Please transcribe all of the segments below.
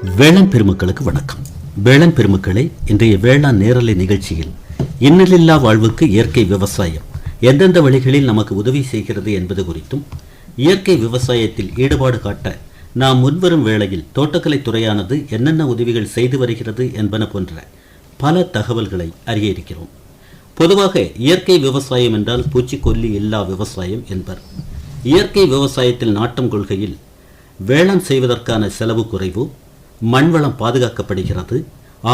வேளாண் பெருமக்களுக்கு வணக்கம். வேளாண் பெருமக்களை, இன்றைய வேளாண் நேரலை நிகழ்ச்சியில் இன்னலில்லா வாழ்வுக்கு இயற்கை விவசாயம் எந்தெந்த வழிகளில் நமக்கு உதவி செய்கிறது என்பது குறித்தும், இயற்கை விவசாயத்தில் ஈடுபாடு காட்ட நாம் முன்வரும் வேளையில் தோட்டக்கலை துறையானது என்னென்ன உதவிகள் செய்து வருகிறது என்பன போன்ற பல தகவல்களை அறிய இருக்கிறோம். பொதுவாக இயற்கை விவசாயம் என்றால் பூச்சிக்கொல்லி இல்லா விவசாயம் என்பர். இயற்கை விவசாயத்தில் நாட்டம் கொள்கையில் வேளாண் செய்வதற்கான செலவு குறைவு, மண்வளம் பாதுகாக்கப்படுகிறது,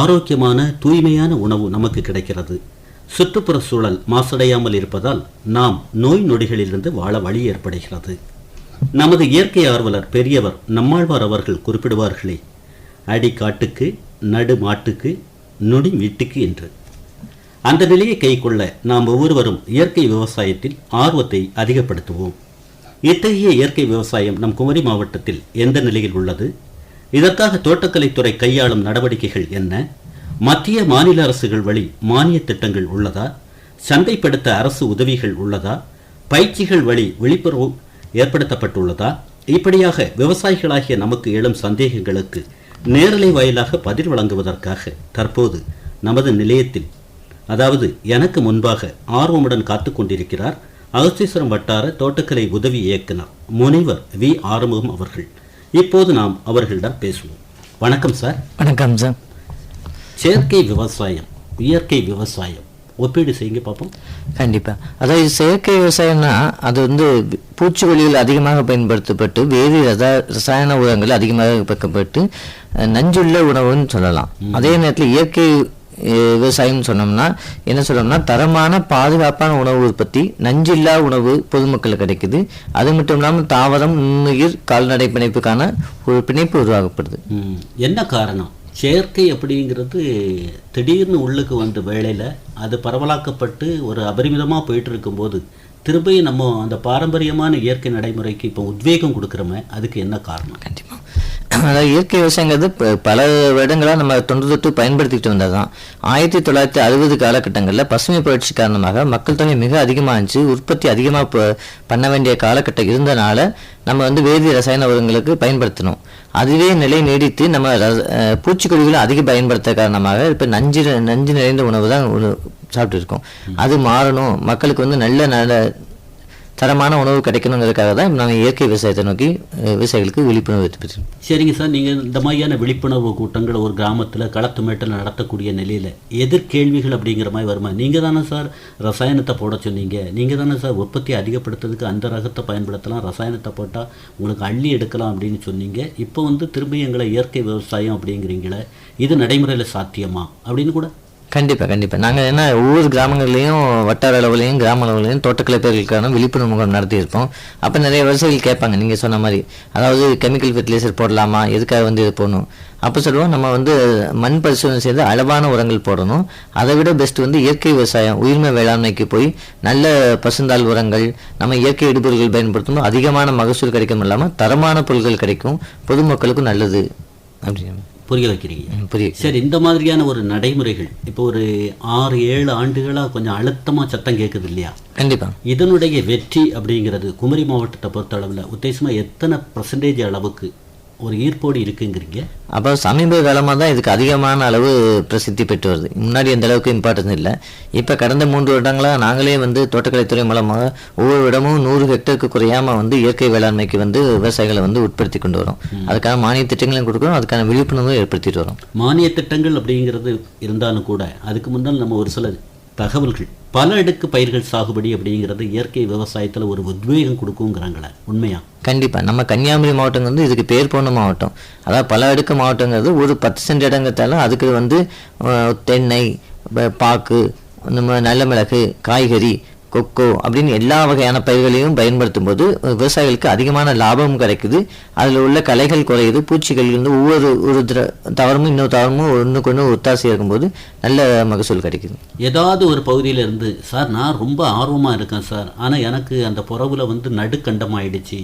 ஆரோக்கியமான தூய்மையான உணவு நமக்கு கிடைக்கிறது, சுற்றுப்புற சூழல் மாசடையாமல் இருப்பதால் நாம் நோய் நொடிகளிலிருந்து வாழ வழி ஏற்படுகிறது. நமது இயற்கை ஆர்வலர் பெரியவர் நம்மாழ்வார் அவர்கள் குறிப்பிடுவார்களே, அடி காட்டுக்கு, நடு மாட்டுக்கு, நொடி வீட்டுக்கு என்று. அந்த நிலையை கைக்கொள்ள நாம் ஒவ்வொருவரும் இயற்கை விவசாயத்தில் ஆர்வத்தை அதிகப்படுத்துவோம். இத்தகைய இயற்கை விவசாயம் நம் குமரி மாவட்டத்தில் எந்த நிலையில் உள்ளது? இதற்காக தோட்டக்கலைத்துறை கையாளும் நடவடிக்கைகள் என்ன? மத்திய மாநில அரசுகள் வழி மானிய திட்டங்கள் உள்ளதா? சந்தைப்படுத்த அரசு உதவிகள் உள்ளதா? பயிற்சிகள் வழி விழிப்புணர்வு ஏற்படுத்தப்பட்டுள்ளதா? இப்படியாக விவசாயிகளாகிய நமக்கு எழும் சந்தேகங்களுக்கு நேரலை வாயிலாக பதில் வழங்குவதற்காக தற்போது நமது நிலையத்தில், அதாவது எனக்கு முன்பாக ஆர்வமுடன் காத்துக் கொண்டிருக்கிறார் அகஸ்தீஸ்வரம் வட்டார தோட்டக்கலை உதவி இயக்குனர் முனைவர் வி ஆறுமுகம் அவர்கள். இப்போது நாம் அவர்களிடம் பேசுவோம். வணக்கம் சார். வணக்கம் சார். செயற்கை விவசாயம், இயற்கை விவசாயம் ஒப்பீடு செய்யுங்க பார்ப்போம். கண்டிப்பாக. அதாவது செயற்கை விவசாயம்னா அது வந்து பூச்சிக்கொல்லிகள் அதிகமாக பயன்படுத்தப்பட்டு வேறு ரசாயன உரங்கள் அதிகமாக வைக்கப்பட்டு நஞ்சுள்ள உணவுன்னு சொல்லலாம். அதே நேரத்தில் இயற்கை விவசாயம் சொன்னோம்னா என்ன சொல்லணும்னா, தரமான பாதுகாப்பான உணவு உற்பத்தி, நஞ்சில்லா உணவு பொதுமக்களுக்கு கிடைக்குது. அது மட்டும் இல்லாமல் தாவரம், நுண்ணுயிர், கால்நடை பிணைப்புக்கான ஒரு பிணைப்பு உருவாக்கப்படுது. என்ன காரணம்? செயற்கை அப்படிங்கிறது திடீர்னு உள்ளுக்கு வந்த வேளையில் அது பரவலாக்கப்பட்டு ஒரு அபரிமிதமாக போயிட்டு இருக்கும்போது திரும்பி நம்ம அந்த பாரம்பரியமான இயற்கை நடைமுறைக்கு இப்போ உத்வேகம் கொடுக்குறோமே, அதுக்கு என்ன காரணம்? கண்டிப்பாக. அதாவது இயற்கை விவசாயங்கிறது பல வருடங்களாக நம்ம தொன்று பயன்படுத்திக்கிட்டு வந்தது தான். 1960 காலகட்டங்களில் பசுமை புரட்சி காரணமாக மக்கள் தொகை மிக அதிகமாக இருந்துச்சு, உற்பத்தி அதிகமாக பண்ண வேண்டிய காலகட்டம் இருந்தனால நம்ம வந்து வேதி ரசாயன உரங்களுக்கு பயன்படுத்தணும். அதுவே நிலை நீடித்து நம்ம பூச்சிக்கொல்லிகளை அதிக பயன்படுத்த காரணமாக இப்போ நஞ்சு நிறைந்த உணவு தான் சாப்பிட்டு இருக்கோம். அது மாறணும், மக்களுக்கு வந்து நல்ல தரமான உணவு கிடைக்கணுங்கிறதுக்காக தான் நம்ம இயற்கை விவசாயத்தை நோக்கி விவசாயிகளுக்கு விழிப்புணர்வு ஏற்படுத்தும். சரிங்க சார், நீங்கள் இந்த மாதிரியான விழிப்புணர்வு கூட்டங்கள் ஒரு கிராமத்தில் களத்து மேட்டில் நடத்தக்கூடிய நிலையில் எதிர்கேள்விகள் அப்படிங்கிற மாதிரி வருமா? நீங்கள் தானே சார் ரசாயனத்தை போட சொன்னீங்க, நீங்கள் தானே சார் உற்பத்தி அதிகப்படுத்துறதுக்கு அந்த ரகத்தை பயன்படுத்தலாம், ரசாயனத்தை போட்டால் உங்களுக்கு அள்ளி எடுக்கலாம் அப்படின்னு சொன்னீங்க. இப்போ வந்து திரும்பி எங்களை இயற்கை விவசாயம் அப்படிங்கிறீங்களே, இது நடைமுறையில் சாத்தியமா அப்படின்னு கூட? கண்டிப்பாக. நாங்கள் என்ன ஒவ்வொரு கிராமங்கள்லேயும் வட்டார அளவுலையும் கிராம அளவுலையும் தோட்டக்கலை பயிர்களுக்கான விழிப்புணர்வு முகாம் நடத்தியிருப்போம். அப்போ நிறைய விவசாயிகள் கேட்பாங்க, நீங்கள் சொன்ன மாதிரி, அதாவது கெமிக்கல் ஃபெர்டிலைசர் போடலாமா, எதுக்காக வந்து இது போடணும்? அப்போ சொல்லுவோம், நம்ம வந்து மண் பரிசோதனை செய்து அளவான உரங்கள் போடணும். அதை விட பெஸ்ட் வந்து இயற்கை விவசாயம், உயிர்மை வேளாண்மைக்கு போய் நல்ல பசுந்தாள் உரங்கள், நம்ம இயற்கை இடுபொருள்கள் பயன்படுத்தணும். அதிகமான மகசூல் கிடைக்கும் இல்லாமல் தரமான பொருட்கள் கிடைக்கும், பொதுமக்களுக்கும் நல்லது அப்படின்னு புரிய வைக்கிறீங்க. சரி, இந்த மாதிரியான ஒரு நடைமுறைகள் இப்போ ஒரு 6-7 ஆண்டுகளாக கொஞ்சம் அழுத்தமாக சத்தம் கேட்குது இல்லையா? கண்டிப்பாக. இதனுடைய வெற்றி அப்படிங்கிறது குமரி மாவட்டத்தை பொறுத்த அளவில் உத்தேசமாக எத்தனை % அளவுக்கு ஒரு ஈர்ப்போடு இருக்குங்கிறீங்க? அப்போ சமீப காலமாக தான் இதுக்கு அதிகமான அளவு பிரசித்தி பெற்று வருது. முன்னாடி அந்த அளவுக்கு இம்பார்ட்டன்ஸ் இல்லை. இப்போ கடந்த 3 வருடங்களாக நாங்களே வந்து தோட்டக்கலைத்துறை மூலமாக ஒவ்வொரு இடமும் 100 ஹெக்டருக்கு குறையாமல் வந்து இயற்கை வேளாண்மைக்கு வந்து விவசாயிகளை வந்து உட்படுத்தி கொண்டு வரோம். அதுக்கான மானிய திட்டங்களையும் கொடுக்குறோம், அதுக்கான விழிப்புணர்வும் ஏற்படுத்திட்டு வரோம். மானிய திட்டங்கள் அப்படிங்கிறது இருந்தாலும் கூட அதுக்கு முன்னால் நம்ம ஒரு சில தகவல்கள், பல அடுக்கு பயிர்கள் சாகுபடி அப்படிங்கிறது இயற்கை விவசாயத்தில் ஒரு உத்வேகம் கொடுக்குங்கிறாங்களே, உண்மையா? கண்டிப்பாக. நம்ம கன்னியாகுமரி மாவட்டம் வந்து இதுக்கு பேர் போன மாவட்டம். அதாவது பல அடுக்கு மாவட்டங்கிறது ஒரு 10 சென்ட் இடங்கிறதால அதுக்கு வந்து தென்னை, பாக்கு, நம்ம நல்ல மிளகு, காய்கறி, கொக்கோ அப்படின்னு எல்லா வகையான பயிர்களையும் பயன்படுத்தும் போது விவசாயிகளுக்கு அதிகமான லாபமும் கிடைக்குது. அதில் உள்ள களைகள் குறையுது, பூச்சிகள் வந்து ஒவ்வொரு தவறமும் இன்னொரு தவறமும் ஒன்றுக்கு ஒன்று ஒத்தாசை இருக்கும்போது நல்ல மகசூல் கிடைக்குது. ஏதாவது ஒரு பகுதியில் இருந்து, சார் நான் ரொம்ப ஆர்வமாக இருக்கேன் சார், ஆனால் எனக்கு அந்த புறவில் வந்து நடுக்கண்டமாயிடுச்சு,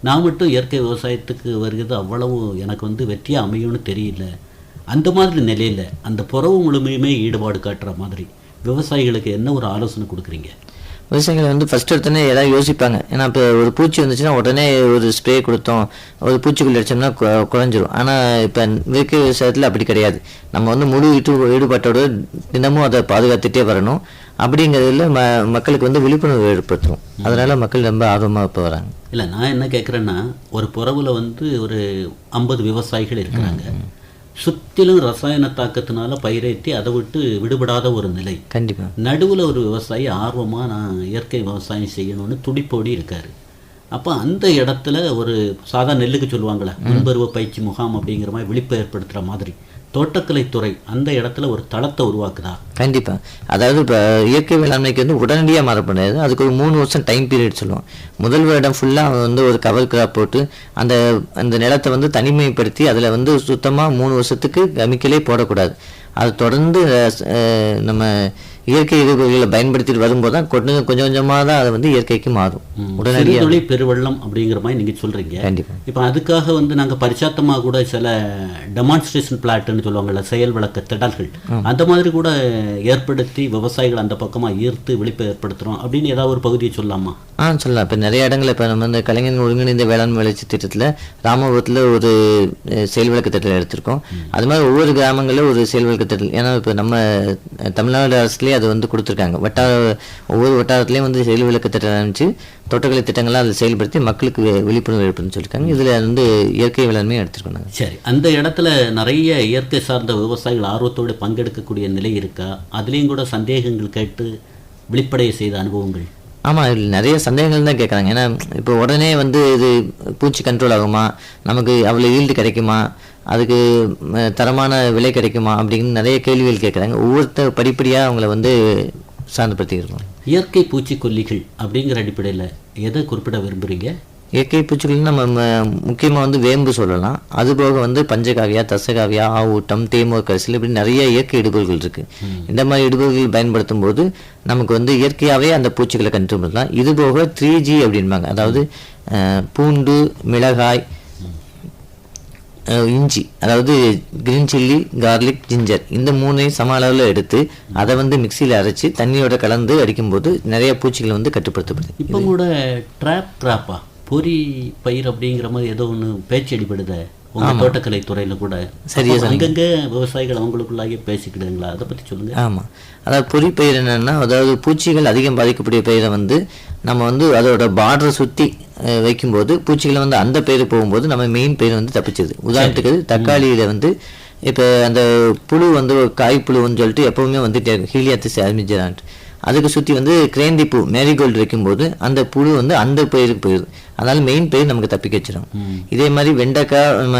நான் மட்டும் இயற்கை விவசாயத்துக்கு வருகிறது அவ்வளவு எனக்கு வந்து வெற்றியாக அமையும்னு தெரியல, அந்த மாதிரி நிலையில் அந்த புறவு முழுமையுமே ஈடுபாடு காட்டுற மாதிரி விவசாயிகளுக்கு என்ன ஒரு ஆலோசனை கொடுக்குறீங்க? விவசாயிகள் வந்து ஃபர்ஸ்ட் எடுத்தோடனே ஏதாவது யோசிப்பாங்க. ஏன்னா இப்போ ஒரு பூச்சி வந்துச்சுன்னா உடனே ஒரு ஸ்ப்ரே கொடுத்தோம், ஒரு பூச்சிக்கொல்லி அடிச்சோம்னா குறைஞ்சிரும். ஆனால் இப்போ இயற்கை விவசாயத்தில் அப்படி கிடையாது. நம்ம வந்து முழு ஈடுபாட்டோடு தினமும் அதை பாதுகாத்துட்டே வரணும். அப்படிங்கிறதுல மக்களுக்கு வந்து விழிப்புணர்வு ஏற்படுத்தணும். அதனால மக்கள் ரொம்ப ஆர்வமாக இப்போ வராங்க. இல்லை, நான் என்ன கேட்குறேன்னா, ஒரு புறவில் வந்து ஒரு 50 விவசாயிகள் இருக்கிறாங்க. சுற்றிலும் ரசாயன தாக்கத்தினால பயிரேற்றி அதை விட்டு விடுபடாத ஒரு நிலை. கண்டிப்பாக நடுவில் ஒரு விவசாயி ஆர்வமாக நான் இயற்கை விவசாயம் செய்யணும்னு துடிப்போடி இருக்கார். அப்போ அந்த இடத்துல ஒரு சாதா நெல்லுக்கு சொல்லுவாங்களே முன்பருவ பயிற்சி முகாம் அப்படிங்கிற மாதிரி விழிப்பு ஏற்படுத்துகிற மாதிரி தோட்டக்கலைத்துறை அந்த இடத்துல ஒரு தளத்தை உருவாக்குதா? கண்டிப்பாக. அதாவது இப்போ இயற்கை வேளாண்மைக்கு வந்து உடனடியாக மாற முடியாது. அதுக்கு ஒரு 3 வருஷம் டைம் பீரியட் சொல்லுவோம். முதல் வருடம் ஃபுல்லாக வந்து ஒரு கவர் கிராப் போட்டு அந்த நிலத்தை வந்து தனிமைப்படுத்தி அதில் வந்து சுத்தமாக 3 வருஷத்துக்கு கெமிக்கலே போடக்கூடாது. அது தொடர்ந்து நம்ம இயற்கை எதிர்ப்புகளை பயன்படுத்திட்டு வரும்போது தான் கொஞ்சம் கொஞ்சமாக தான் அது வந்து இயற்கைக்கு மாறும். உடனடியாக பெருவெள்ளம் அப்படிங்கிற மாதிரி நீங்கள் சொல்கிறீங்க. கண்டிப்பாக. இப்போ அதுக்காக வந்து நாங்கள் பரிச்சாத்தமாக கூட சில டெமான்ஸ்ட்ரேஷன் பிளாட்னு சொல்லுவாங்கள்ல, செயல் விளக்க திடல்கள், அந்த மாதிரி கூட ஏற்படுத்தி விவசாயிகள் அந்த பக்கமாக ஈர்த்து விழிப்பை ஏற்படுத்துகிறோம் அப்படின்னு ஏதாவது ஒரு பகுதியை சொல்லலாமா? சொல்லலாம். இப்போ நிறைய இடங்கள் இப்போ நம்ம இந்த கலைஞர் ஒருங்கிணைந்த வேளாண்மை வளர்ச்சி திட்டத்தில் ராமபுரத்தில் ஒரு செயல் விளக்க திட்டம் எடுத்திருக்கோம். அது மாதிரி ஒவ்வொரு கிராமங்களில் ஒரு செயல் விளக்க திட்டம். ஏன்னா இப்போ நம்ம தமிழ்நாடு அரசுலேயே அது வந்து கொடுத்துருக்காங்க. ஒவ்வொரு வட்டாரத்துலேயும் வந்து செயல் விளக்க திட்டம் ஆரம்பிச்சு தோட்டக்கலை திட்டங்கள்லாம் அதை செயல்படுத்தி மக்களுக்கு விழிப்புணர்வு ஏற்படுன்னு சொல்லியிருக்காங்க. இதில் வந்து இயற்கை வேளாண்மையும் எடுத்துருக்கோம். சரி, அந்த இடத்துல நிறைய இயற்கை சார்ந்த விவசாயிகள் ஆர்வத்தோடு பங்கெடுக்கக்கூடிய நிலை இருக்கா? அதுலேயும் கூட சந்தேகங்கள் கேட்டு விழிப்படைய செய்த அனுபவங்கள்? ஆமாம், இதில் நிறைய சந்தேகங்கள் தான் கேட்குறாங்க. ஏன்னா இப்போ உடனே வந்து இது பூச்சி கண்ட்ரோல் ஆகுமா, நமக்கு அவ்வளோ ஈல்டு கிடைக்குமா, அதுக்கு தரமான விலை கிடைக்குமா அப்படின்னு நிறைய கேள்விகள் கேட்குறாங்க. ஒவ்வொருத்தர் படிப்படியாக அவங்கள வந்து சார்ந்தப்படுத்தியிருக்கோம். இயற்கை பூச்சிக்கொல்லிகள் அப்படிங்கிற அடிப்படையில் எதை குறிப்பிட விரும்புகிறீங்க? இயற்கை பூச்சிக்கொல்லின்னு நம்ம முக்கியமாக வந்து வேம்பு சொல்லலாம். அதுபோக வந்து பஞ்சகாவியா, தசகாவியா, ஆவூட்டம், தேமோர் கரிசல், இப்படி நிறைய இயற்கை இடுபொருள்கள் இருக்குது. இந்த மாதிரி இடுபொருள்கள் பயன்படுத்தும் போது நமக்கு வந்து இயற்கையாகவே அந்த பூச்சிகளை கண்டுபிடிக்கலாம். இது போக 3G அப்படின்பாங்க. அதாவது பூண்டு, மிளகாய், இஞ்சி, அதாவது கிரீன் சில்லி, கார்லிக், ஜிஞ்சர், இந்த 3ஐயும் சம அளவில் எடுத்து அதை வந்து மிக்சியில் அரைச்சி தண்ணியோட கலந்து அடிக்கும்போது நிறைய பூச்சிகள் வந்து கட்டுப்படுத்தப்படுது. இப்போ கூட ட்ராப்பா பொறி பயிர் அப்படிங்கிற மாதிரி ஏதோ ஒன்று பேச்சு அடிப்படுத உங்கள் தோட்டக்கலை துறையில் கூட சரியா அங்கங்கே விவசாயிகள் அவங்களுக்குள்ளாகவே பேசிக்கிடுங்களா? அதை பற்றி சொல்லுங்கள். ஆமாம், அதாவது பொறி பயிர் என்னென்னா, அதாவது பூச்சிகள் அதிகம் பாதிக்கக்கூடிய பயிரை வந்து நம்ம வந்து அதோட பார்டரை சுற்றி வைக்கும்போது பூச்சிகளை வந்து அந்த பயிர் போகும்போது நம்ம மெயின் பயிர் வந்து தப்பிச்சிது. உதாரணத்துக்கு தக்காளியில் வந்து இப்போ அந்த புழு வந்து காய் புழுன்னு சொல்லிட்டு எப்போவுமே வந்துட்டே இருக்கும், ஹீலியாத்திஸ் அல்மிஜரான்ட்டு. அதுக்கு சுற்றி வந்து கிரேந்தி பூ, மேரிகோல்டு வைக்கும்போது அந்த புழு வந்து அந்த பயிருக்கு போயிடுது. அதனால மெயின் பயிர் நமக்கு தப்பிக்க வச்சிடும். இதே மாதிரி வெண்டைக்காய், நம்ம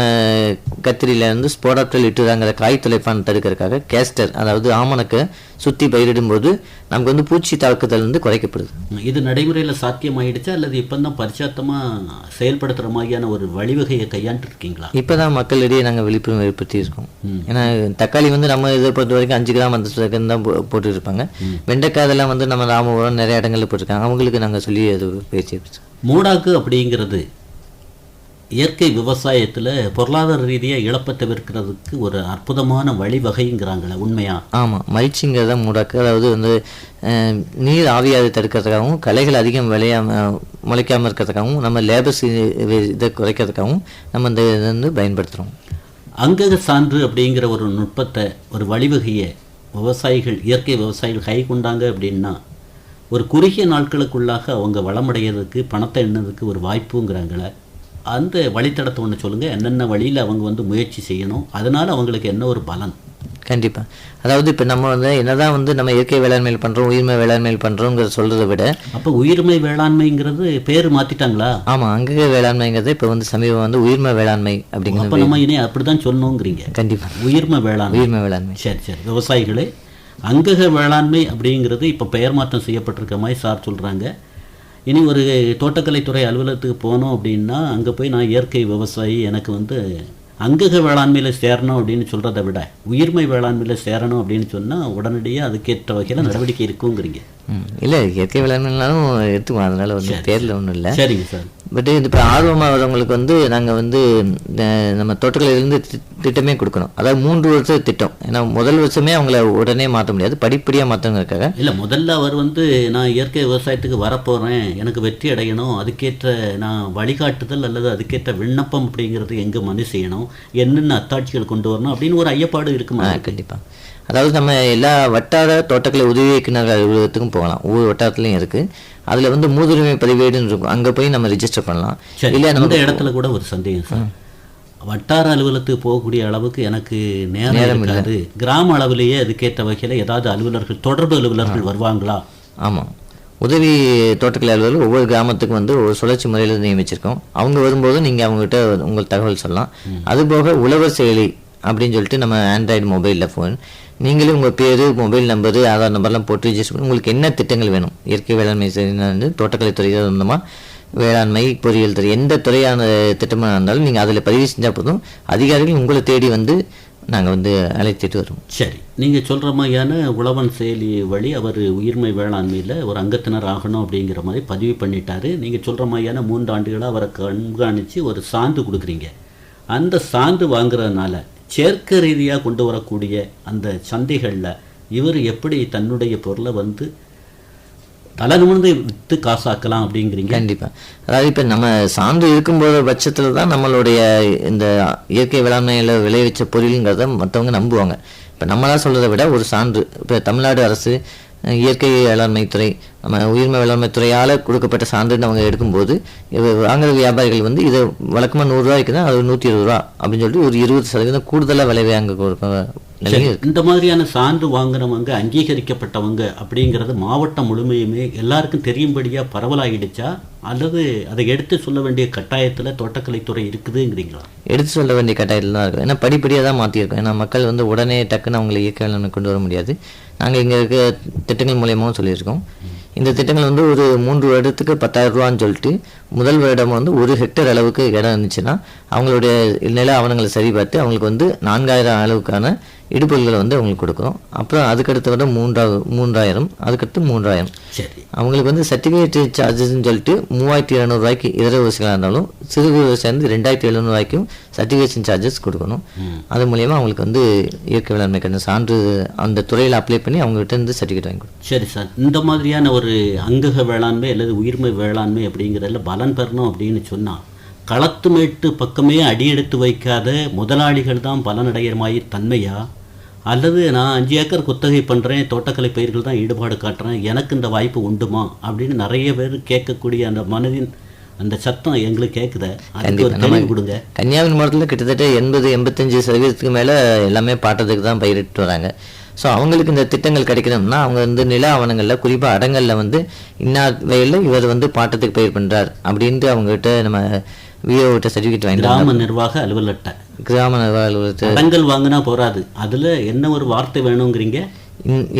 கத்திரியில இருந்து ஸ்போடாப்டல் இட்டுதாங்கிற காய் தொலைப்பான் தடுக்கிறதுக்காக கேஸ்டர், அதாவது ஆமணக்கை சுற்றி பயிரிடும்போது நமக்கு வந்து பூச்சி தாக்குதல் வந்து குறைக்கப்படுது. இது நடைமுறையில் சாத்தியமாயிடுச்சா அல்லது இப்போ தான் பரிச்சாத்தமாக செயல்படுத்துகிற மாதிரியான ஒரு வழிவகையை கையாண்டு இருக்கீங்களா? இப்போ தான் மக்களிடையே நாங்கள் விழிப்புணர்வு ஏற்படுத்தி இருக்கோம். ஏன்னா தக்காளி வந்து நம்ம இதை பொறுத்த வரைக்கும் 5 கிராம் அந்த தான் போட்டு இருப்பாங்க. வெண்டைக்காய் அதெல்லாம் வந்து நம்ம ராமபுரம் நிறைய இடங்களில் போட்டிருக்காங்க. அவங்களுக்கு நாங்கள் சொல்லி அது பேச்சு. மூடாக்கு அப்படிங்கிறது இயற்கை விவசாயத்தில் பொருளாதார ரீதியாக இழப்பை தவிர்க்கிறதுக்கு ஒரு அற்புதமான வழிவகைங்கிறாங்களே, உண்மையா? ஆமாம், மல்ச்சிங்கிறத மூடாக்கு. அதாவது வந்து நீர் ஆவியாதை தடுக்கிறதுக்காகவும், களைகள் அதிகம் முளைக்காமல் இருக்கிறதுக்காகவும், நம்ம லேபர்ஸ் இதை குறைக்கிறதுக்காகவும் நம்ம இந்த இதை வந்து பயன்படுத்துகிறோம். அங்கக சான்று அப்படிங்கிற ஒரு நுட்பத்தை, ஒரு வழிவகையை விவசாயிகள், இயற்கை விவசாயிகள் கை கொண்டாங்க அப்படின்னா ஒரு குறுகிய நாட்களுக்குள்ளாக அவங்க வளமடைகிறதுக்கு, பணத்தை எண்ணதுக்கு ஒரு வாய்ப்புங்கிறாங்களே, அந்த வழித்தடத்தை ஒன்று சொல்லுங்கள். என்னென்ன வழியில் அவங்க வந்து முயற்சி செய்யணும், அதனால் அவங்களுக்கு என்ன ஒரு பலன்? கண்டிப்பாக. அதாவது இப்போ நம்ம வந்து என்னதான் வந்து நம்ம இயற்கை வேளாண்மையில் பண்ணுறோம், உயிர்மை வேளாண்மையில் பண்ணுறோங்கிறத சொல்கிறத விட, அப்போ உயிர்மை வேளாண்மைங்கிறது பேர் மாற்றிட்டாங்களா? ஆமாம், அங்கக வேளாண்மைங்கிறது இப்போ வந்து சமீபம் வந்து உயிர்மை வேளாண்மை அப்படிங்கிறது. அப்போ நம்ம இனி அப்படி தான் சொல்லணுங்கிறீங்க? கண்டிப்பாக, உயிர்மை வேளாண்மை. சரி சரி. விவசாயிகளே, அங்கக வேளாண்மை அப்படிங்கிறது இப்போ பெயர் மாற்றம் செய்யப்பட்டிருக்க மாதிரி சார் சொல்கிறாங்க. இனி ஒரு தோட்டக்கலைத்துறை அலுவலகத்துக்கு போனோம் அப்படின்னா அங்கே போய் நான் இயற்கை விவசாயி, எனக்கு வந்து அங்கக வேளாண்மையில் சேரணும் அப்படின்னு சொல்கிறத விட உயிர்மை வேளாண்மையில் சேரணும் அப்படின்னு சொன்னால் உடனடியாக அதுக்கேற்ற வகையில் நடவடிக்கை இருக்குங்கிறீங்க? இல்லை, இயற்கை வேளாண்மைனாலும் எடுத்துக்குவோம், அதனால் வந்து பேரில் ஒன்றும் இல்லை. சரிங்க சார். பட் இப்போ ஆர்வமாக வரவங்களுக்கு வந்து நாங்கள் வந்து நம்ம தோட்டக்கலையிலேருந்து திட்டமே கொடுக்கணும். அதாவது 3 வருஷ திட்டம். ஏன்னா முதல் வருஷமே அவங்கள உடனே மாற்ற முடியாது, படிப்படியாக மாற்றவங்களுக்காக. இல்லை, முதல்ல அவர் வந்து நான் இயற்கை விவசாயத்துக்கு வரப்போகிறேன், எனக்கு வெற்றி அடையணும், அதுக்கேற்ற நான் வழிகாட்டுதல் அல்லது அதுக்கேற்ற விண்ணப்பம் அப்படிங்கிறது எங்கே மனு செய்யணும், என்னென்ன அத்தாட்சிகள் கொண்டு வரணும் அப்படின்னு ஒரு ஐயப்பாடு இருக்குமா? கண்டிப்பாக. அதாவது நம்ம எல்லா வட்டார தோட்டக்கலை உதவி இயக்குனர் அலுவலகத்துக்கும் போகலாம். ஒவ்வொரு வட்டாரத்துலையும் இருக்குது. அதில் வந்து மூதுரிமை பதிவேடுன்னு இருக்கும், அங்கே போய் நம்ம ரிஜிஸ்டர் பண்ணலாம். இல்லை, இந்த இடத்துல கூட ஒரு சந்தேகம் சார். வட்டார அலுவலகத்துக்கு போகக்கூடிய அளவுக்கு எனக்கு நேரம் இருக்காது, கிராம அளவிலேயே அதுக்கேற்ற வகையில் ஏதாவது அலுவலர்கள், தொடர்பு அலுவலர்கள் வருவாங்களா? ஆமாம், உதவி தோட்டக்கலை அலுவலர்கள் ஒவ்வொரு கிராமத்துக்கும் வந்து ஒரு சுழற்சி முறையில் நியமிச்சிருக்கோம். அவங்க வரும்போது நீங்கள் அவங்ககிட்ட உங்கள் தகவல் சொல்லலாம். அதுபோக உழவர் செயலி அப்படின்னு சொல்லிட்டு நம்ம ஆண்ட்ராய்டு மொபைலில் ஃபோன், நீங்களே உங்கள் பேர், மொபைல் நம்பரு, ஆதார் நம்பர்லாம் போட்டு ரிஜிஸ்டர் பண்ணி உங்களுக்கு என்ன திட்டங்கள் வேணும், இயற்கை வேளாண்மை வந்து தோட்டக்கலைத்துறை சொந்தமாக வேளாண்மை, பொறியியல் துறை, எந்த துறையான திட்டமாக இருந்தாலும் நீங்கள் அதில் பதிவு செஞ்சால் போதும், அதிகாரிகள் உங்களை தேடி வந்து நாங்கள் வந்து அழைத்துட்டு வருவோம். சரி, நீங்கள் சொல்கிற மாதிரியான உழவன் செயலி வழி அவர் உயிர்மை வேளாண்மையில் ஒரு அங்கத்தினர் ஆகணும் அப்படிங்கிற மாதிரி பதிவு பண்ணிட்டாரு. நீங்கள் சொல்கிற மாதிரியான 3 ஆண்டுகளாக அவரை கண்காணித்து ஒரு சான்று கொடுக்குறீங்க. அந்த சான்று வாங்குறதுனால சேர்க்கை ரீதியாக கொண்டு வரக்கூடிய அந்த சந்தைகளில் இவர் எப்படி தன்னுடைய பொருளை வந்து தலை நிமிர்ந்து விற்று காசாக்கலாம் அப்படிங்கிறீங்க? கண்டிப்பாக. அதாவது இப்போ நம்ம சான்று இருக்கும்போது பட்சத்தில் தான் நம்மளுடைய இந்த இயற்கை வேளாண்மையில் விளைவிச்ச பொருளுங்கிறத மற்றவங்க நம்புவாங்க. இப்போ நம்மளாம் சொல்கிறத விட ஒரு சான்று, இப்போ தமிழ்நாடு அரசு இயற்கை வேளாண்மைத்துறை, நம்ம உயிர்மை வேளாண்மைத்துறையால் கொடுக்கப்பட்ட சான்றுன்னு அவங்க எடுக்கும்போது வாங்குற வியாபாரிகள் வந்து இதை வழக்கமாக 100 ரூபாய்க்கு தான் அது 120 ரூபா அப்படின்னு சொல்லிட்டு ஒரு 20% கூடுதலாக விலை வாங்க கொடுக்க. இந்த மாதிரியான சான்று வாங்கினவங்க அங்கீகரிக்கப்பட்டவங்க அப்படிங்கிறது மாவட்டம் முழுமையுமே எல்லாருக்கும் தெரியும்படியாக பரவலாகிடுச்சா, அல்லது அதை எடுத்து சொல்ல வேண்டிய கட்டாயத்தில் தோட்டக்கலைத்துறை இருக்குதுங்கிறீங்களா? எடுத்து சொல்ல வேண்டிய கட்டாயத்தில் தான் இருக்கும். ஏன்னா படிப்படியாக தான் மாற்றியிருக்கோம். ஏன்னா மக்கள் வந்து உடனே டக்குன்னு அவங்களை இயற்கை வேளாண்மை கொண்டு வர முடியாது. நாங்கள் இங்கே இருக்க திட்டங்கள் மூலியமாகவும் சொல்லியிருக்கோம். இந்த திட்டங்கள் வந்து ஒரு 3 வருடத்துக்கு 10,000 ரூபான்னு சொல்லிட்டு, முதல் வருடம் வந்து 1 ஹெக்டேர் அளவுக்கு இடம் இருந்துச்சுன்னா அவங்களுடைய நில ஆவணங்களை சரி பார்த்து அவங்களுக்கு வந்து 4,000 அளவுக்கான இடுபொருள்களை வந்து அவங்களுக்கு கொடுக்குறோம். அப்புறம் அதுக்கடுத்த விட 3,000, அதுக்கடுத்து 3,000. சரி, அவங்களுக்கு வந்து சர்டிஃபிகேட் சார்ஜஸ்ன்னு சொல்லிட்டு 3,200 ரூபாய்க்கு இதர விவசாயிகளாக இருந்தாலும், சிறு விவசாயம் 2,700 ரூபாய்க்கும் சர்டிஃபிகேஷன் சார்ஜஸ் கொடுக்கணும். அது மூலியமாக அவங்களுக்கு வந்து இயற்கை வேளாண்மைக்கான சான்று அந்த துறையில் அப்ளை பண்ணி அவங்ககிட்ட இருந்து சர்டிஃபிகேட் வாங்கி கொடுக்கும். சரி சார், இந்த மாதிரியான ஒரு அங்கக வேளாண்மை அல்லது உயிர்மை வேளாண்மை அப்படிங்கிறதுல பலன் பெறணும் அப்படின்னு சொன்னால், களத்து மேட்டு பக்கமே அடியெடுத்து வைக்காத முதலாளிகள் தான் பலனடைகிற மாதிரி தன்மையா, அல்லது நான் 5 ஏக்கர் குத்தகை பண்ணுறேன், தோட்டக்கலை பயிர்கள் தான் ஈடுபாடு காட்டுறேன், எனக்கு இந்த வாய்ப்பு உண்டுமா அப்படின்னு நிறைய பேர் கேட்கக்கூடிய அந்த மனதின் அந்த சத்தம் எங்களுக்கு கேட்குத, அதுக்கு ஒரு தெளிவு கொடுங்க. கன்னியாகுமரி மாவட்டத்தில் கிட்டத்தட்ட 80-85% மேலே எல்லாமே பாட்டத்துக்கு தான் பயிரிட்டு வராங்க. ஸோ அவங்களுக்கு இந்த திட்டங்கள் கிடைக்கணும்னா அவங்க வந்து நில ஆவணங்களில், குறிப்பாக அடங்கலில் வந்து இன்னார் வயலில் இவர் வந்து பாட்டத்துக்கு பயிர் பண்ணுறார் அப்படின்ட்டு அவங்ககிட்ட நம்ம விஓகிட்ட சர்டிஃபிகேட் வாங்கி, கிராம நிர்வாக அலுவலர்கிட்ட, கிராம நிர்வாக அலுவலகத்தை அடங்கல் வாங்கினா போராது, அதில் என்ன ஒரு வார்த்தை வேணுங்கிறீங்க?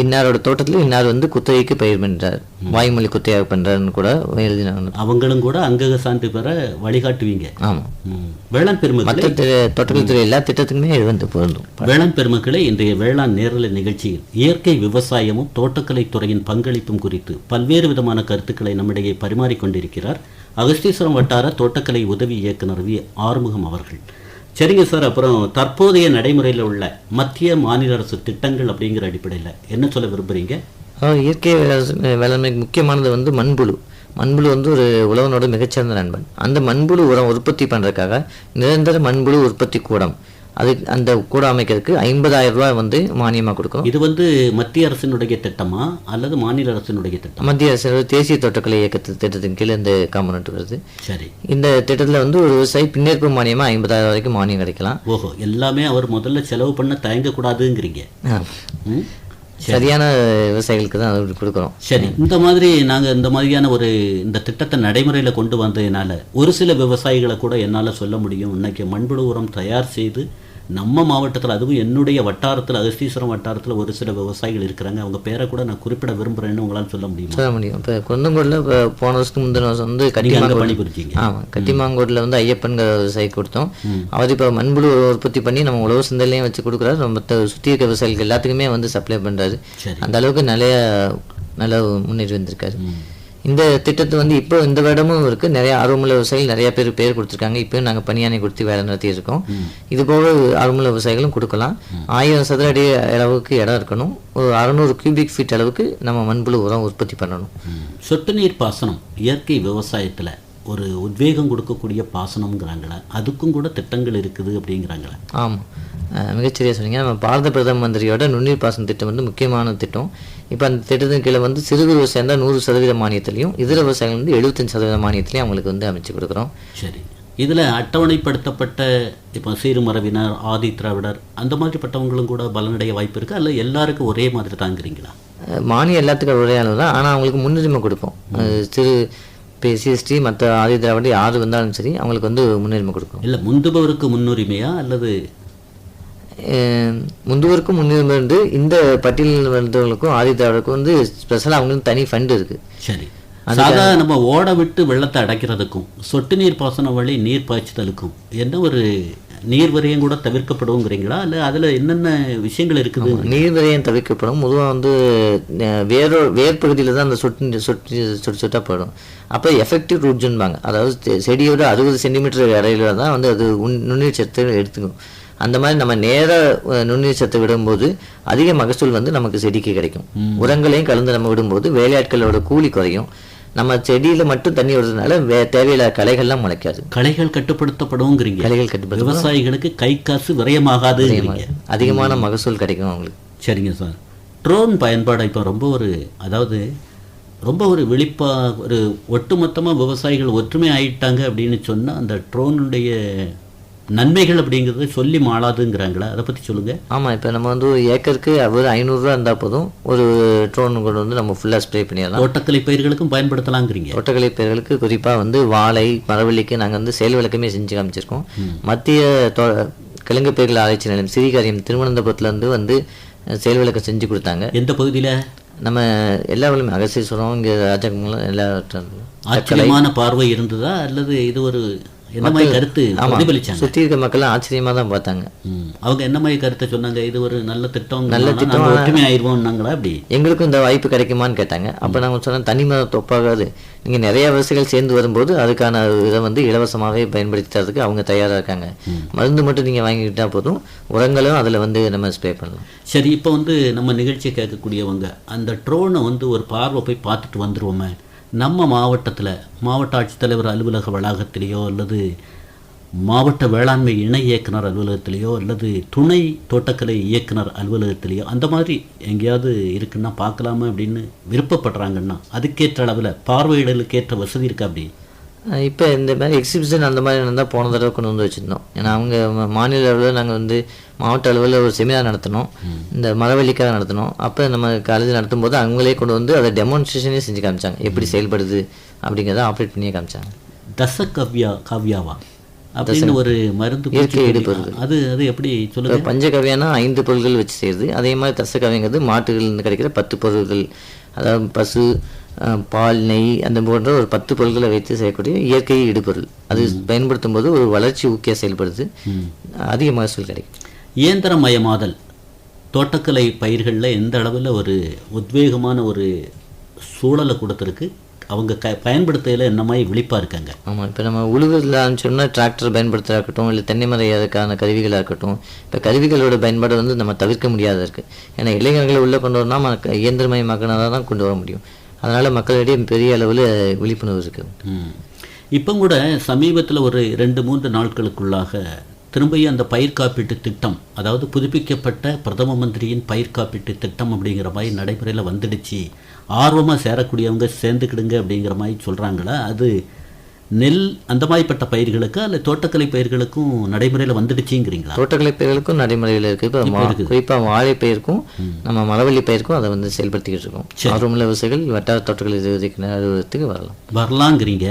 இன்னாரோட தோட்டத்தில் இன்னார் வந்து குத்தகைக்கு பயிர் பண்ணுறார், வாய்மொழி குத்தகையாக பண்ணுறாருன்னு கூட எழுதினாங்க. அவங்களும் கூட அங்கக சான்று பெற வழிகாட்டுவீங்க. ஆமாம். வேளாண் பெருமக்களே, மற்ற தோட்டக்கலைத்துறை எல்லா திட்டத்துக்குமே இது வந்து பொருந்தும். வேளாண் பெருமக்களே, இன்றைய வேளாண் நேரலை நிகழ்ச்சியில் இயற்கை விவசாயமும் தோட்டக்கலைத்துறையின் பங்களிப்பும் குறித்து பல்வேறு விதமான கருத்துக்களை நம்மிடையே பரிமாறிக்கொண்டிருக்கிறார் அகஸ்தீஸ்வரம் வட்டார தோட்டக்கலை உதவி இயக்குனர் வி. ஆறுமுகம் அவர்கள். சரிங்க சார், அப்புறம் தற்போதைய நடைமுறையில் உள்ள மத்திய மாநில அரசு திட்டங்கள் அப்படிங்கிற அடிப்படையில் என்ன சொல்ல விரும்புகிறீங்க? இயற்கை வேளாண்மைக்கு முக்கியமானது வந்து மண்புழு. மண்புழு வந்து ஒரு உழவனோட மிகச்சிறந்த நண்பன். அந்த மண்புழு உரம் உற்பத்தி பண்ணுறதுக்காக நிரந்தர மண்புழு உற்பத்தி கூடம், அது அந்த கூடம் அமைக்கிறதுக்கு 50,000 ரூபாய் வந்து மானியமாக கொடுக்கும். இது வந்து மத்திய அரசினுடைய திட்டமா அல்லது மாநில அரசினுடைய திட்டம்? மத்திய அரசு தேசிய தோட்டக்கலை இயக்கத்து திட்டத்தின் கீழே இந்த காம்பனண்ட் வருது. சரி, இந்த திட்டத்தில் வந்து ஒரு விவசாயி பின்னேற்பு மானியமாக 50,000 வரைக்கும் மானியம் கிடைக்கலாம். ஓஹோ, எல்லாமே அவர் முதல்ல செலவு பண்ண தயங்கக்கூடாதுங்கிறீங்க. சரியான விவசாயிகளுக்கு தான் அது கொடுக்குறோம். சரி, இந்த மாதிரி நாங்கள் இந்த மாதிரியான இந்த திட்டத்தை நடைமுறையில் கொண்டு வந்ததுனால ஒரு சில விவசாயிகளை கூட என்னால் சொல்ல முடியும், இன்னைக்கு மண்புழு உரம் தயார் செய்து நம்ம மாவட்டத்தில், அதுவும் என்னுடைய வட்டாரத்தில், அகஸ்தீஸ்வரம் வட்டாரத்தில் ஒரு சில விவசாயிகள் இருக்கிறாங்க, அவங்க பேரை கூட நான் குறிப்பிட விரும்புகிறேன்னு உங்களால் சொல்ல முடியுமா? சொல்ல முடியும். இப்போ கொந்தங்கோடில் இப்போ போன வருஷத்துக்கு முந்தின வருஷம் வந்து பணிபுரிச்சிங்க. ஆமாம், கட்டிமாங்கோட்டில் வந்து ஐயப்பன்கிற விவசாயி கொடுத்தோம். அவர் இப்போ மண்புழு உற்பத்தி பண்ணி நம்ம உழவு சந்தையிலையும் வச்சு கொடுக்குறாரு. நம்ம சுற்றி இருக்க விவசாயிகளுக்கு எல்லாத்துக்குமே வந்து சப்ளை பண்ணுறாரு. அந்த அளவுக்கு நல்ல முன்னேறி வந்திருக்காரு. இந்த திட்டத்தை வந்து இப்போ இந்த வருடமும் இருக்குது. நிறைய ஆர்வமுள்ள விவசாயிகள் நிறைய பேர் கொடுத்துருக்காங்க. இப்போயும் நாங்கள் பணியானை கொடுத்து வேலை நடத்தியிருக்கோம். இது போக ஆர்வமுள்ள விவசாயிகளும் கொடுக்கலாம். 1000 சதுர அடி அளவுக்கு இடம் இருக்கணும். ஒரு 600 கியூபிக் ஃபீட் அளவுக்கு நம்ம மண்புழு உரம் உற்பத்தி பண்ணணும். சொட்டு நீர் பாசனம் இயற்கை விவசாயத்தில் ஒரு உத்வேகம் கொடுக்கக்கூடிய பாசனம்ங்கிறாங்களா, அதுக்கும் கூட திட்டங்கள் இருக்குது அப்படிங்கிறாங்களா? ஆமாம், மிகச்சரியாக சொன்னீங்க. நம்ம பாரத பிரதம மந்திரியோட நுண்ணீர் பாசன திட்டம் வந்து முக்கியமான திட்டம். இப்போ அந்த திட்டத்தின் கீழே வந்து சிறு விவசாயம் தான் 100% மானியத்திலையும், இதர விவசாயிகள் வந்து 75% மானியத்திலையும் அவங்களுக்கு வந்து அமைச்சு கொடுக்குறோம். சரி, இதில் அட்டவணைப்படுத்தப்பட்ட இப்போ சீர்மரபினர், ஆதி திராவிடர் அந்த மாதிரிப்பட்டவங்களும் கூட பலனடைய வாய்ப்பு இருக்குது, அல்ல எல்லாருக்கும் ஒரே மாதிரி தாங்கிறீங்களா? மானியம் எல்லாத்துக்கும் ஒரே அளவு தான், ஆனால் அவங்களுக்கு முன்னுரிமை கொடுப்போம். சிறு சிஎஸ்டி மற்ற ஆதி திராவிட யார் வந்தாலும் சரி அவங்களுக்கு வந்து முன்னுரிமை கொடுக்கும். இல்லை, முந்துபவருக்கு முன்னுரிமையா அல்லது முந்துவருக்கும் முன்னுரிமை வந்து இந்த பட்டியலில் வந்தவங்களுக்கும் ஆதி திராவிடருக்கும் வந்து ஸ்பெஷலாக அவங்களுக்கு தனி ஃபண்ட் இருக்குது. சரி, சாதா நம்ம ஓட விட்டு வெள்ளத்தை அடைக்கிறதுக்கும் சொட்டு நீர் பாசனம் வழி நீர் பாய்ச்சுதலுக்கும் என்ன ஒரு நீர் விரயம் கூட தவிர்க்கப்படுங்கிறீங்களா, இல்லை அதில் என்னென்ன விஷயங்கள் இருக்குது? நீர் விரயம் தவிர்க்கப்படும். பொதுவாக வந்து வேர் பகுதியில் தான் அந்த சொட்டாக போயிடும். அப்போ எஃபெக்டிவ் ரூட் ஜோன்பாங்க, அதாவது செடியோட 60 சென்டிமீட்டர் இடையில தான் வந்து அது நுண்ணீர் சத்து எடுத்துக்கும். அந்த மாதிரி நம்ம நேராக நுண்ணீர் சத்தை விடும்போது அதிக மகசூல் வந்து நமக்கு செடிக்கு கிடைக்கும். உரங்களையும் கலந்து நம்ம விடும்போது வேலையாட்களோட கூலி குறையும். நம்ம செடியில் மட்டும் தண்ணி விடுறதுனால தேவையில்லாத களைகள்லாம் முளைக்காது. களைகள் கட்டுப்படுத்தப்படுங்கிறீங்க. களைகள் கட்டுப்படுத்த விவசாயிகளுக்கு கை காசு விரயமாகாது, அதிகமான மகசூல் கிடைக்கும் அவங்களுக்கு. சரிங்க சார், ட்ரோன் பயன்பாடு இப்போ ரொம்ப ஒரு விழிப்பாக ஒரு ஒட்டுமொத்தமாக விவசாயிகள் ஒற்றுமை ஆயிட்டாங்க அப்படின்னு சொன்னால் அந்த ட்ரோனுடைய நன்மைகள் அப்படிங்கிறது சொல்லி மாளாதுங்கிறாங்களா, அதை பற்றி சொல்லுங்கள். ஆமாம், இப்போ நம்ம வந்து ஒரு ஏக்கருக்கு ஒரு 500 ரூபா இருந்தால் போதும், ஒரு ட்ரோன் கொண்டு வந்து நம்ம ஃபுல்லாக ஸ்ப்ரே பண்ணிடலாம். தோட்டக்கலை பயிர்களுக்கும் பயன்படுத்தலாங்கிறீங்க. தோட்டக்கலை பயிர்களுக்கு குறிப்பாக வந்து வாழை, மரவள்ளிக்கு நாங்கள் வந்து செயல் விளக்கமே செஞ்சு காமிச்சிருக்கோம். மத்திய கிழங்கு பயிர்கள் ஆராய்ச்சி நிலையம் ஸ்ரீகாரியம் திருவனந்தபுரத்துலேருந்து வந்து செயல் விளக்கம் செஞ்சு கொடுத்தாங்க. எந்த பகுதியில்? நம்ம எல்லா வழியுமே அகசீஸ்வரம், இங்கே ராஜகமலம், எல்லா ஆச்சரியமான பார்வை இருந்ததா, அல்லது இது ஒரு என்ன மாதிரி கருத்து பிரதிபலிச்சாங்க? சுற்றி இருக்க மக்கள் ஆச்சரியமாக தான் பார்த்தாங்க. அவங்க என்ன மாதிரி கருத்தை சொன்னாங்க? இது ஒரு நல்ல திட்டம், ஒற்றுமை ஆயிடுவோம்னாங்களா? அப்படி எங்களுக்கும் இந்த வாய்ப்பு கிடைக்குமான்னு கேட்டாங்க. அப்போ நாங்கள் சொன்னோம், தனி மதம் தொப்பாகாது, நீங்கள் நிறைய விவசாயிகள் சேர்ந்து வரும்போது அதுக்கான இதை வந்து இலவசமாகவே பயன்படுத்தி தரதுக்கு அவங்க தயாராக இருக்காங்க. மருந்து மட்டும் நீங்கள் வாங்கிக்கிட்டால் போதும், உரங்களும் அதில் வந்து நம்ம ஸ்ப்ரே பண்ணலாம். சரி, இப்போ வந்து நம்ம நிகழ்ச்சியை கேட்கக்கூடியவங்க அந்த ட்ரோனை வந்து ஒரு பார்வை போய் பார்த்துட்டு வந்துடுவோமே, நம்ம மாவட்டத்தில் மாவட்ட ஆட்சித்தலைவர் அலுவலக வளாகத்திலேயோ அல்லது மாவட்ட வேளாண்மை இணை இயக்குனர் அலுவலகத்திலேயோ அல்லது துணை தோட்டக்கலை இயக்குனர் அலுவலகத்திலேயோ அந்த மாதிரி எங்கேயாவது இருக்குன்னா பார்க்கலாமா அப்படின்னு விருப்பப்படுறாங்கன்னா அதுக்கேற்ற அளவில் பார்வையிடலுக்கேற்ற வசதி இருக்கா? அப்படி இப்போ இந்த மாதிரி எக்ஸிபிஷன் அந்த மாதிரி இருந்தால் போன தடவை கொண்டு வந்து வச்சுருந்தோம். ஏன்னா அவங்க மாநில அளவில் நாங்கள் வந்து மாவட்ட அளவில் ஒரு செமினார் நடத்தினோம், இந்த மரவள்ளிக்காக நடத்தினோம். அப்போ நம்ம காலேஜ் நடத்தும் போது அவங்களே கொண்டு வந்து அதை டெமான்ஸ்ட்ரேஷனே செஞ்சு காமிச்சாங்க, எப்படி செயல்படுது அப்படிங்கிறத ஆப்ரேட் பண்ணியே காமிச்சாங்க. காவியாவா அப்படின்னு ஒரு மருந்து இயற்கை இடுபொருள், அது அது எப்படி சொல்லுங்க? பஞ்சகவ்யானா 5 பொருட்கள் வச்சு செய்யுது. அதே மாதிரி தசகவ்யங்கிறது மாட்டுகள்லேருந்து கிடைக்கிற 10 பொருட்கள், அதாவது பசு, பால், நெய் அந்த போன்ற ஒரு 10 பொருட்களை வைத்து செய்யக்கூடிய இயற்கை இடுபொருள். அது பயன்படுத்தும் போது ஒரு வளர்ச்சி ஊக்கியாக செயல்படுது, அதிக மகசூல் கிடைக்கும். இயந்திரமயமாதல் தோட்டக்கலை பயிர்களில் எந்த அளவில் ஒரு உத்வேகமான ஒரு சூழலை கொடுத்துருக்கு, அவங்க பயன்படுத்தையில் என்ன மாதிரி விழிப்பாக இருக்காங்க? ஆமாம், இப்போ நம்ம உழுவதில் சொன்னால் டிராக்டர் பயன்படுத்துகிறதா இருக்கட்டும், இல்லை தென்னை மரம் அதுக்கான கருவிகளாக இருக்கட்டும், இப்போ கருவிகளோட பயன்பாடு வந்து நம்ம தவிர்க்க முடியாத இருக்குது. ஏன்னா இளைஞர்களை உள்ளே கொண்டு வரணும், இயந்திரமயமாக்கினதாக தான் கொண்டு வர முடியும். அதனால் மக்களிடையே பெரிய அளவில் விழிப்புணர்வு இருக்குது. இப்போ கூட சமீபத்தில் ஒரு 2-3 நாட்களுக்குள்ளாக திரும்பியும் அந்த பயிர் காப்பீட்டு திட்டம், அதாவது புதுப்பிக்கப்பட்ட பிரதம மந்திரியின் பயிர் காப்பீட்டு திட்டம் அப்படிங்கிற மாதிரி நடைமுறையில் வந்துடுச்சு, ஆர்வமாக சேரக்கூடியவங்க சேர்ந்துக்கிடுங்க அப்படிங்கிற மாதிரி சொல்கிறாங்களா? அது நெல் அந்த மாதிரிப்பட்ட பயிர்களுக்கு அல்ல தோட்டக்கலை பயிர்களுக்கும் நடைமுறையில் வந்துடுச்சுங்கிறீங்களா? தோட்டக்கலை பயிர்களுக்கும் நடைமுறையில் இருக்குது. இப்போ குறிப்பாக வாழை பயிருக்கும் நம்ம மரவள்ளி பயிருக்கும் அதை வந்து செயல்படுத்திக்கிட்டு இருக்கோம். ஆர்வமுள்ள விவசாயிகள் வட்டார தோட்டக்கலை அலுவலகத்துக்கு வரலாங்கிறீங்க.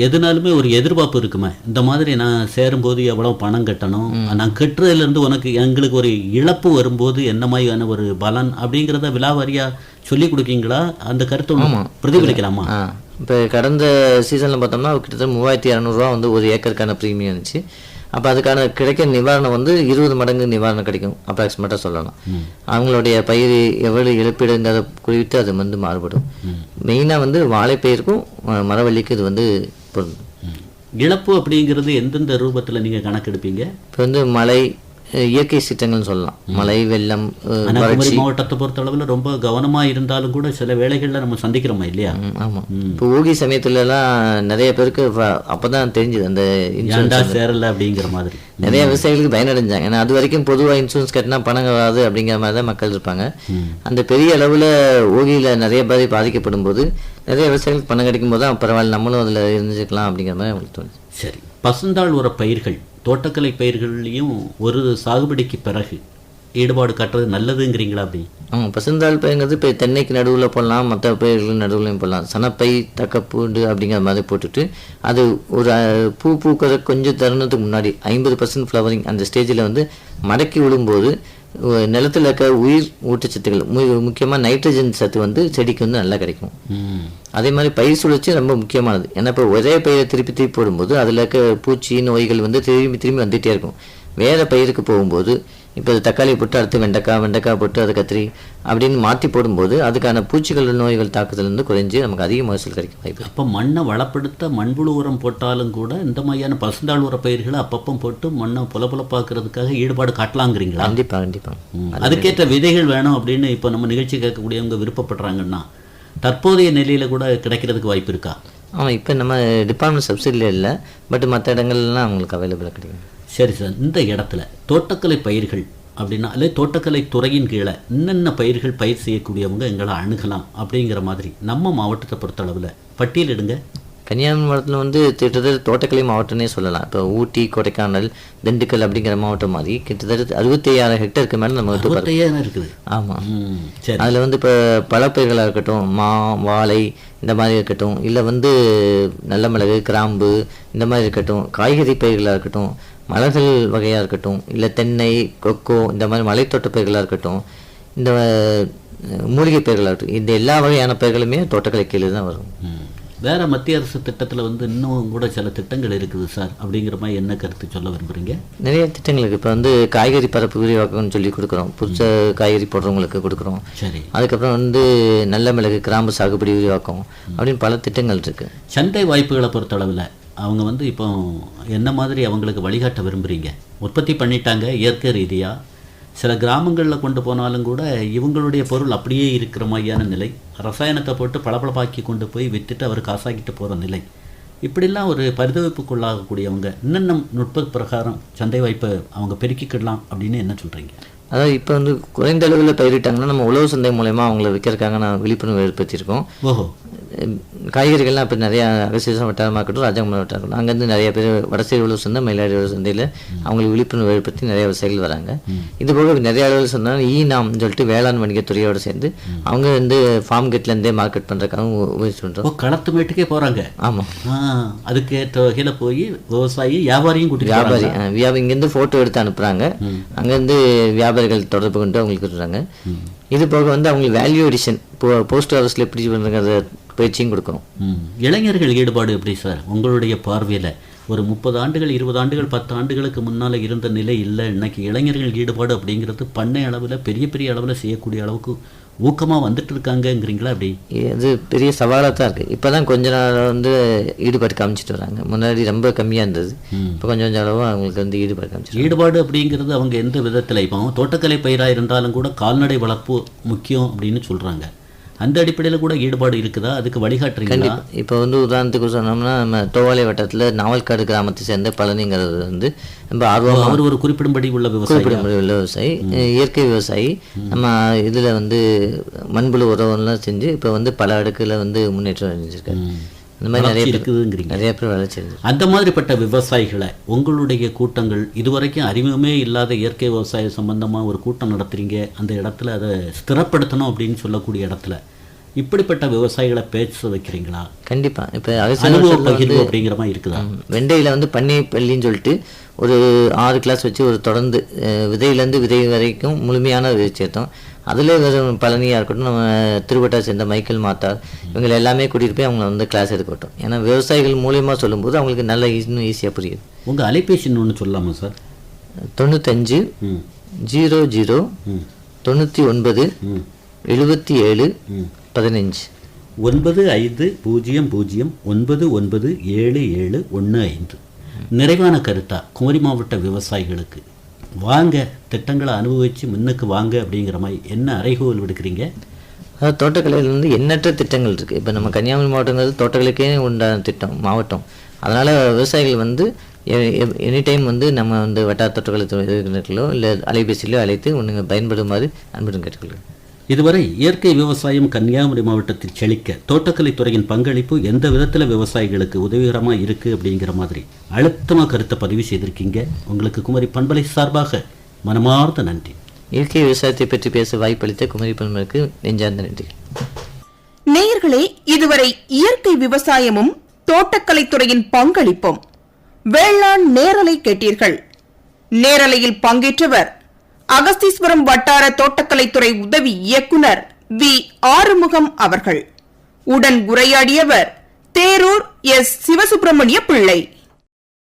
எதுனாலுமே ஒரு எதிர்பார்ப்பு இருக்குமே, இந்த மாதிரி நான் சேரும்போது எவ்வளோ பணம் கட்டணும், நான் கட்டுறதுலேருந்து எங்களுக்கு ஒரு இழப்பு வரும்போது என்ன மாதிரியான ஒரு பலன் அப்படிங்கிறத விலாவாரியாக சொல்லி கொடுக்கீங்களா? அந்த கருத்து பிரதிபலிக்கலாமா? இப்போ கடந்த சீசனில் பார்த்தோம்னா கிட்டத்தட்ட 3200 ரூபா வந்து ஒரு ஏக்கருக்கான ப்ரீமியம் இருந்துச்சு. அப்போ அதுக்கான கிடைக்கிற நிவாரணம் வந்து 20 மடங்கு நிவாரணம் கிடைக்கும் அப்ராக்சிமேட்டாக சொல்லலாம். அவங்களுடைய பயிர் எவ்வளவு இழப்பீடுங்கிறத குறித்து அது வந்து மாறுபடும். மெயினாக வந்து வாழைப்பயிருக்கும் மரவள்ளிக்கும் இது வந்து பொருந்தும். இழப்பு அப்படிங்கிறது எந்தெந்த ரூபத்தில் நீங்கள் கணக்கெடுப்பீங்க? இப்போ வந்து மழை, இயற்கை சீற்றங்கள்னு சொல்லலாம். மழை, வெள்ளம், குமரி மாவட்டத்தை பொறுத்த அளவில் ரொம்ப கவனமாக இருந்தாலும் கூட சில வேளைகளில் நம்ம சந்திக்கிறோமா இல்லையா? ஆமாம். இப்போ ஊகி சமயத்துலலாம் நிறைய பேருக்கு அப்போ தான் தெரிஞ்சுது அந்த இன்சூரன்ஸ் சேரலை அப்படிங்கிற மாதிரி. நிறைய விவசாயிகளுக்கு பயனடைஞ்சாங்க. ஏன்னா அது வரைக்கும் பொதுவாக இன்சூரன்ஸ் கட்டினா பணம் வராது அப்படிங்கிற மாதிரி தான் மக்கள் இருப்பாங்க. அந்த பெரிய அளவில் ஓகியில் நிறைய பேர் பாதிக்கப்படும் போது நிறைய விவசாயிகளுக்கு பணம் கிடைக்கும் போது தான் பரவாயில்ல நம்மளும் அதில் இருந்துக்கலாம் அப்படிங்கிற மாதிரி அவங்களுக்கு தோணுது. சரி, பசுந்தாள் உர பயிர்கள், தோட்டக்கலை பயிர்கள்லையும் ஒரு சாகுபடிக்கு பிறகு ஈடுபாடு காட்டுறது நல்லதுங்கிறீங்களா? அப்படி பசுந்தாள் பயிர்ங்கிறது இப்போ தென்னைக்கு நடுவில் போடலாம், மற்ற பயிர்கள் நடுவுலையும் போடலாம். சனப்பை, தக்கப்பூண்டு அப்படிங்கிற மாதிரி போட்டுட்டு அது ஒரு பூ பூக்கிற கொஞ்சம் தருணத்துக்கு முன்னாடி 50% ஃப்ளவரிங் அந்த ஸ்டேஜில் வந்து மடக்கி விடும்போது நிலத்தில் இருக்க உயிர் ஊட்டச்சத்துக்கள் முக்கியமாக நைட்ரஜன் சத்து வந்து செடிக்கு வந்து நல்லா கிடைக்கும். அதே மாதிரி பயிர் சுழற்சி ரொம்ப முக்கியமானது. ஏன்னா இப்போ ஒரே பயிரை திருப்பி திருப்பி போடும்போது அதில் இருக்க பூச்சி நோய்கள் வந்து திரும்பி திரும்பி வந்துகிட்டே இருக்கும். வேறு பயிருக்கு போகும்போது இப்போ தக்காளி போட்டு அடுத்து வெண்டைக்காய் போட்டு அது கத்திரி அப்படின்னு மாற்றி போடும்போது அதுக்கான பூச்சிகள் நோய்கள் தாக்குதல் குறைஞ்சி நமக்கு அதிக மகசூல் கிடைக்கும் வாய்ப்பு. அப்போ மண்ணை வளப்படுத்த மண்புழு உரம் போட்டாலும் கூட இந்த மாதிரியான பசுந்தாள் உர பயிர்களை அப்பப்போ போட்டு மண்ணை புலப்புலப்பாக்குறதுக்காக ஈடுபாடு காட்டலாங்கிறீங்களா? கண்டிப்பாக. அதுக்கேற்ற விதைகள் வேணும் அப்படின்னு இப்போ நம்ம நிகழ்ச்சி கேட்கக்கூடியவங்க விருப்பப்படுறாங்கன்னா தற்போதைய நிலையில் கூட கிடைக்கிறதுக்கு வாய்ப்பு இருக்கா? ஆமாம், இப்போ நம்ம டிபார்ட்மெண்ட் சப்சிடியில் இல்லை, பட் மற்ற இடங்கள்லாம் அவங்களுக்கு அவைலபிளாக கிடைக்கும். சரி சார், இந்த இடத்துல தோட்டக்கலை பயிர்கள் அப்படின்னா அல்ல தோட்டக்கலை துறையின் கீழே என்னென்ன பயிர்கள் பயிர் செய்யக்கூடியவங்க எங்களை அணுகலாம் அப்படிங்கிற மாதிரி நம்ம மாவட்டத்தை பொறுத்தளவில் பட்டியலிடுங்க. கன்னியாகுமரி மாவட்டத்தில் வந்து கிட்டத்தட்ட தோட்டக்கலை மாவட்டம்னே சொல்லலாம். இப்போ ஊட்டி, கொடைக்கானல், திண்டுக்கல் அப்படிங்கிற மாவட்டம் மாதிரி கிட்டத்தட்ட 65,000 ஹெக்டருக்கு மேலே நம்ம இருக்குது. ஆமாம், அதில் வந்து இப்போ பழப்பயிர்களாக இருக்கட்டும், வாழை இந்த மாதிரி இருக்கட்டும், இல்லை வந்து நல்ல மிளகு, கிராம்பு இந்த மாதிரி இருக்கட்டும், காய்கறி பயிர்களாக இருக்கட்டும், மலர்கள் வகையாக இருக்கட்டும், இல்லை தென்னை, கொக்கோ இந்த மாதிரி மலைத்தோட்ட பயிர்களாக இருக்கட்டும், இந்த மூலிகை பயிர்களாக இருக்கட்டும், இந்த எல்லா வகையான பயிர்களுமே தோட்டக்கலை கீழே தான் வரும். வேறு மத்திய அரசு திட்டத்தில் வந்து இன்னும் கூட சில திட்டங்கள் இருக்குது சார், அப்படிங்கிற மாதிரி என்ன கருத்து சொல்ல விரும்புகிறீங்க? நிறைய திட்டங்கள் இருக்குது. இப்போ வந்து காய்கறி பரப்பு விரிவாக்கம்னு சொல்லி கொடுக்குறோம், புதுச காய்கறி போடுறவங்களுக்கு கொடுக்குறோம். சரி, அதுக்கப்புறம் வந்து நல்ல மிளகு, கிராம்பு சாகுபடி விரிவாக்கம் அப்படின்னு பல திட்டங்கள் இருக்குது. சந்தை வாய்ப்புகளை பொறுத்தளவில் அவங்க வந்து இப்போ என்ன மாதிரி அவங்களுக்கு வழிகாட்ட விரும்புகிறீங்க? உற்பத்தி பண்ணிட்டாங்க இயற்கை ரீதியாக, சில கிராமங்களில் கொண்டு போனாலும் கூட இவங்களுடைய பொருள் அப்படியே இருக்கிற மாதிரியான நிலை, ரசாயனத்தை போட்டு பளபளப்பாக்கி கொண்டு போய் விற்றுட்டு அவர் காசாக்கிட்டு போகிற நிலை, இப்படிலாம் ஒரு பரிதவிப்புக்குள்ளாகக்கூடியவங்க என்னென்ன நுட்ப பிரகாரம் சந்தை வாய்ப்பை அவங்க பெருக்கிக்கிடலாம் அப்படின்னு என்ன சொல்கிறீங்க? அதாவது இப்போ வந்து குறைந்த அளவில் பயிரிட்டாங்கன்னா நம்ம உழவு சந்தை மூலயமா அவங்கள விற்கிறதுக்காக நான் விழிப்புணர்வு ஏற்படுத்தியிருக்கோம். ஓஹோ, காய்கறிகள்லாம் இப்போ நிறையா அகசீசன் வட்டாரமாக இருக்கட்டும், ராஜாமலை வட்டாரம் இருக்கட்டும், அங்கேருந்து நிறைய பேர் வடசேரி உழவு சந்தை, மயிலாடி உழவு சந்தையில் அவங்களுக்கு விழிப்புணர்வு ஏற்படுத்தி நிறைய விவசாயிகள் வராங்க. இது போக நிறைய அளவில் சொன்னால் ஈனாம்னு சொல்லிட்டு வேளாண் வணிகத்துறையோடு சேர்ந்து அவங்க வந்து ஃபார்ம் கேட்லேருந்தே மார்க்கெட் பண்ணுறதுக்காக முயற்சி பண்ணுறோம். களத்து மேட்டுக்கே போகிறாங்க. ஆமாம், அதுக்கு ஏற்ற வகையில் போய் விவசாயி வியாபாரியும் கூட்டி இங்கேருந்து ஃபோட்டோ எடுத்து அனுப்புகிறாங்க, அங்கேருந்து வியாபாரிகள் தொடர்பு கொண்டு அவங்களுக்கு சொல்கிறாங்க. இது போக வந்து அவங்களுக்கு வேல்யூ எடிஷன் போஸ்ட் ஆஃபீஸில் எப்படி பண்ணுறத பயிற்சியும் கொடுக்கணும். இளைஞர்கள் ஈடுபாடு எப்படி சார் உங்களுடைய பார்வையில்? ஒரு 30 ஆண்டுகள் 20 ஆண்டுகள் 10 ஆண்டுகளுக்கு முன்னால் இருந்த நிலை இல்லை. இன்னைக்கு இளைஞர்கள் ஈடுபாடு அப்படிங்கிறது பண்ணை அளவில் பெரிய பெரிய அளவில் செய்யக்கூடிய அளவுக்கு ஊக்கமாக வந்துட்டு இருக்காங்கங்கிறீங்களா? அப்படி இது பெரிய சவாலாக தான் இருக்குது. இப்போ தான் கொஞ்ச நாள் வந்து ஈடுபாடு காமிச்சிட்டு வராங்க. முன்னாடி ரொம்ப கம்மியாக இருந்தது, இப்போ கொஞ்சம் அளவு அவங்களுக்கு வந்து ஈடுபாடு காமிச்சு. ஈடுபாடு அப்படிங்கிறது அவங்க எந்த விதத்தில்? இப்போ தோட்டக்கலை பயிராக இருந்தாலும் கூட கால்நடை வளர்ப்பு முக்கியம் அப்படின்னு சொல்கிறாங்க. அந்த அடிப்படையில் கூட ஈடுபாடு இருக்குதா? அதுக்கு வழிகாட்டுறீங்களா? இப்போ வந்து உதாரணத்துக்கு சொன்னோம்னா நம்ம தோவாலை வட்டத்தில் நாவல்காடு கிராமத்தை சேர்ந்த பழனிங்கிறது வந்து ரொம்ப ஆர்வம், அவர் ஒரு குறிப்பிடும்படி உள்ள விவசாயி, இயற்கை விவசாயி. நம்ம இதில் வந்து மண்புழு உரம்லாம் செஞ்சு இப்போ வந்து பல அடுக்கில் வந்து முன்னேற்றம் அடைஞ்சிருக்காரு. இந்த மாதிரி நிறைய இருக்குதுங்கிறீங்க. நிறைய பேர் வேலை செய்யுது. அந்த மாதிரிப்பட்ட விவசாயிகளை உங்களுடைய கூட்டங்கள் இதுவரைக்கும் அறிமுகமே இல்லாத இயற்கை விவசாயம் சம்பந்தமாக ஒரு கூட்டம் நடத்துறீங்க, அந்த இடத்துல அதை ஸ்திரப்படுத்தணும் அப்படின்னு சொல்லக்கூடிய இடத்துல இப்படிப்பட்ட விவசாயிகளை பேச வைக்கிறீங்களா? கண்டிப்பாக. இப்போ அனுபவ பகிர்வு அப்படிங்கிற மாதிரி இருக்குதா? வெண்டையில் வந்து பண்ணை பள்ளின்னு சொல்லிட்டு ஒரு 6 கிளாஸ் வச்சு ஒரு தொடர்ந்து விதையிலேருந்து விதை வரைக்கும் முழுமையான சேர்த்தோம். அதில் வெறும் பழனியாக இருக்கட்டும், நம்ம திருவட்டா சேர்ந்த மைக்கேல் மாத்தா இவங்களை எல்லாமே கூட்டிகிட்டு போய் அவங்கள வந்து கிளாஸ் எடுக்கட்டும். ஏன்னா விவசாயிகள் மூலியமாக சொல்லும்போது அவங்களுக்கு நல்லா இன்னும் ஈஸியாக புரியுது. உங்கள் அலைபேசி ஒன்று சொல்லலாமா சார்? 95 00 99 77 15 9500997715. நிறைவான கருத்தா குமரி மாவட்ட விவசாயிகளுக்கு வாங்க திட்டங்களை அனுபவித்து முன்னுக்கு வாங்க அப்படிங்கிற மாதிரி என்ன அறைகோல் விடுக்கிறீங்க? அதாவது தோட்டக்கலையிலேருந்து எண்ணற்ற திட்டங்கள் இருக்குது. இப்போ நம்ம கன்னியாகுமரி மாவட்டங்கிறது தோட்டக்கலைக்கே உண்டான திட்டம் மாவட்டம். அதனால் விவசாயிகள் வந்து எனி டைம் வந்து நம்ம வந்து வட்டார தோட்டக்கலை துறைகளோ இல்லை அலைபேசியிலோ அழைத்து ஒன்றுங்க பயன்படுமாறு அன்புடன் கேட்டுக்கொள்கிறேன். இதுவரை இயற்கை விவசாயம் கன்னியாகுமரி மாவட்டத்தில் செழிக்க தோட்டக்கலை துறையின் பங்களிப்பு எந்த விதத்தில் விவசாயிகளுக்கு உதவிகரமாக இருக்குது அப்படிங்கிற மாதிரி அழுத்தமாக கருத்தை பதிவு செய்திருக்கீங்க. உங்களுக்கு குமரி பண்பலை சார்பாக மனமார்ந்த நன்றி. இயற்கை விவசாயத்தை பற்றி பேச வாய்ப்பளித்த குமரி பண்பலைக்கு நெஞ்சார்ந்த நன்றி. நேயர்களே, இதுவரை இயற்கை விவசாயமும் தோட்டக்கலை துறையின் பங்களிப்பும் வேளாண் நேரலை கேட்டீர்கள். நேரலையில் பங்கேற்றவர் அகஸ்தீஸ்வரம் வட்டார தோட்டக்கலைத்துறை உதவி இயக்குனர் வி ஆறுமுகம் அவர்கள். உடன் உரையாடியவர் தேரூர் எஸ் சிவசுப்பிரமணிய பிள்ளை.